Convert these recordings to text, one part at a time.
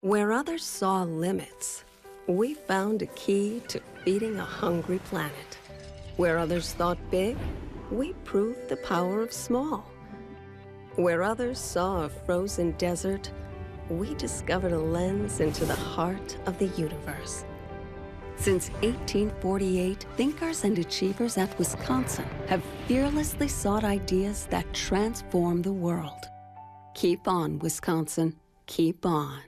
Where others saw limits, we found a key to feeding a hungry planet. Where others thought big, we proved the power of small. Where others saw a frozen desert, we discovered a lens into the heart of the universe. Since 1848, thinkers and achievers at Wisconsin have fearlessly sought ideas that transform the world. Keep on, Wisconsin. Keep on.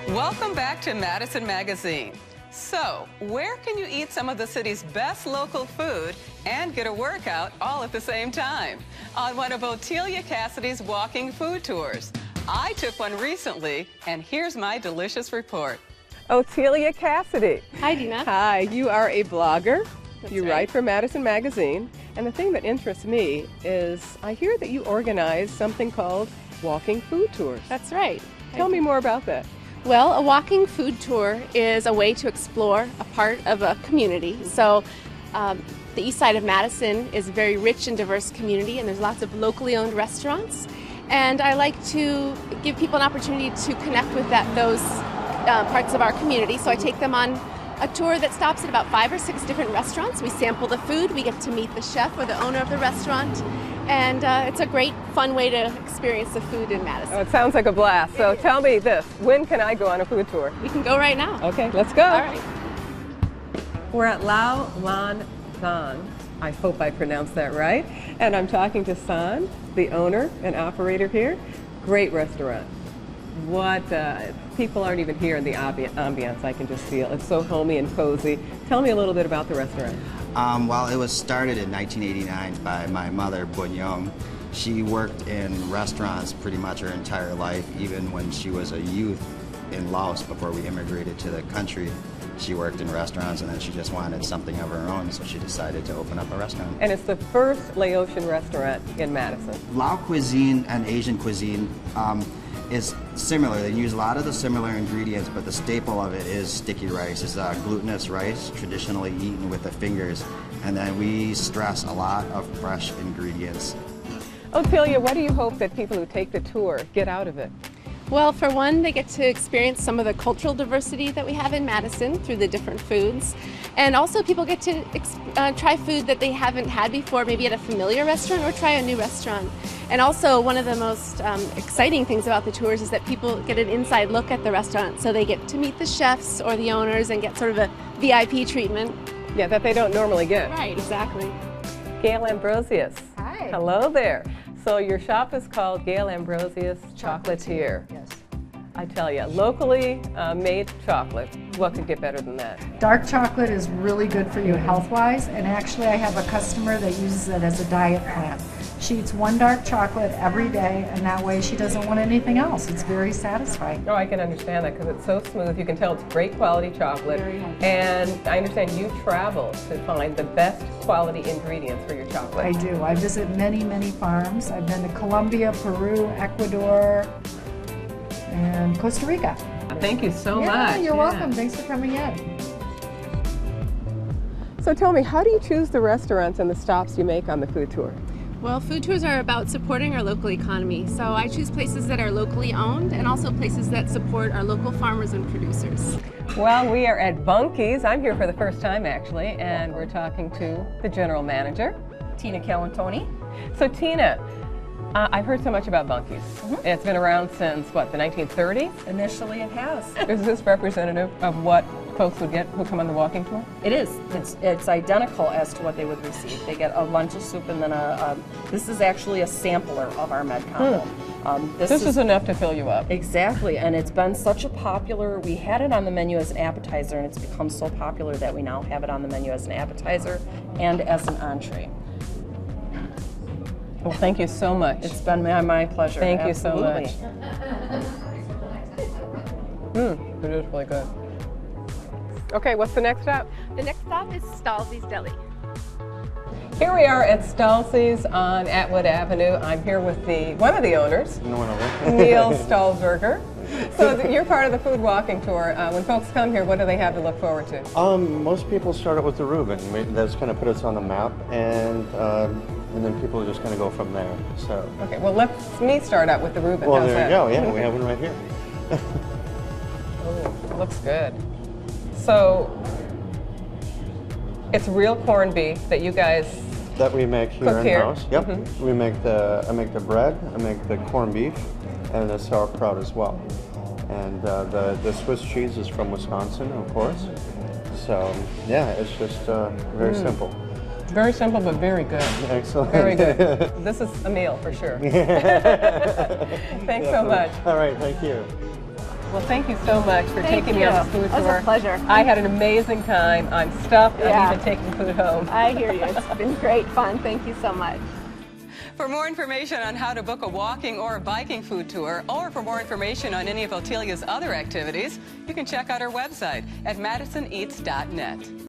Welcome back to Madison Magazine. So, where can you eat some of the city's best local food and get a workout all at the same time? On one of Otehlia Cassidy's walking food tours. I took one recently, and here's my delicious report. Otehlia Cassidy. Hi, Dina. Hi, you are a blogger. You right. write for Madison Magazine. And the thing that interests me is I hear that you organize something called walking food tours. That's right. Tell me more about that. Well, a walking food tour is a way to explore a part of a community. So the east side of Madison is a very rich and diverse community, and there's lots of locally owned restaurants. And I like to give people an opportunity to connect with those parts of our community. So I take them on a tour that stops at about 5 or 6 different restaurants. We sample the food, we get to meet the chef or the owner of the restaurant, and it's a great, fun way to experience the food in Madison. Oh, it sounds like a blast. So tell me this, when can I go on a food tour? We can go right now. Okay, let's go. All right. We're at Lao Lan San. I hope I pronounced that right. And I'm talking to San, the owner and operator here. Great restaurant. What, people aren't even here in the ambiance, I can just feel. It's so homey and cozy. Tell me a little bit about the restaurant. Well, it was started in 1989 by my mother, Bunyong. She worked in restaurants pretty much her entire life, even when she was a youth in Laos before we immigrated to the country. She worked in restaurants, and then she just wanted something of her own, so she decided to open up a restaurant. And it's the first Laotian restaurant in Madison. Lao cuisine and Asian cuisine is similar. They use a lot of the similar ingredients, but the staple of it is sticky rice. It's glutinous rice, traditionally eaten with the fingers, and then we stress a lot of fresh ingredients. Otehlia, what do you hope that people who take the tour get out of it? Well, for one, they get to experience some of the cultural diversity that we have in Madison through the different foods. And also people get to try food that they haven't had before, maybe at a familiar restaurant, or try a new restaurant. And also one of the most exciting things about the tours is that people get an inside look at the restaurant. So they get to meet the chefs or the owners and get sort of a VIP treatment. Yeah, that they don't normally get. Right, exactly. Gail Ambrosius. Hi. Hello there. So your shop is called Gail Ambrosius Chocolatier. Yes. I tell you, locally made chocolate. What could get better than that? Dark chocolate is really good for you health-wise, and actually I have a customer that uses it as a diet plan. She eats one dark chocolate every day, and that way she doesn't want anything else. It's very satisfying. Oh, I can understand that because it's so smooth. You can tell it's great quality chocolate. Very healthy. And I understand you travel to find the best quality ingredients for your chocolate. I do. I visit many, many farms. I've been to Colombia, Peru, Ecuador, and Costa Rica. Thank you so Yeah, much. you're welcome. Thanks for coming in. So tell me, how do you choose the restaurants and the stops you make on the food tour? Well, food tours are about supporting our local economy. So I choose places that are locally owned and also places that support our local farmers and producers. Well, we are at Bunky's. I'm here for the first time, actually, and we're talking to the general manager, Tina Calantoni. So Tina, I've heard so much about Bunky's. It's been around since, what, the 1930s? Initially it has. Is this representative of what folks would get who come on the walking tour? It is. It's identical as to what they would receive. They get a lunch of soup and then this is actually a sampler of our med combo. This is enough to fill you up. Exactly, and it's been such a popular, we had it on the menu as an appetizer and it's become so popular that we now have it on the menu as an appetizer and as an entree. Well, thank you so much. It's been my pleasure. Thank Absolutely. you so much. It is really good. Okay, what's the next stop? The next stop is Stalzy's Deli. Here we are at Stalzy's on Atwood Avenue. I'm here with one of the owners, Neil Stahlberger. So you're part of the food walking tour. When folks come here, what do they have to look forward to? Most people start out with the Reuben. That's kind of put us on the map, and and then people just kind of go from there. So. Okay, well, let me start out with the Reuben. Well, How's there that? you go. Yeah, we have one right here. Oh, it looks good. So, it's real corned beef that you guys That we make here cook in here. house. Yep. We make I make the bread, I make the corned beef, and the sauerkraut as well. And the Swiss cheese is from Wisconsin, of course. So yeah, it's just very simple. Very simple, but very good. Excellent. Very good. This is a meal for sure. Thanks so much. All right, thank you. Well, thank you so much for Thank taking me you. on this food That was tour. a pleasure. I had an amazing time. I'm stuffed. Yeah. I'm even taking food home. I hear you. It's been great fun. Thank you so much. For more information on how to book a walking or a biking food tour, or for more information on any of Othelia's other activities, you can check out our website at madisoneats.net.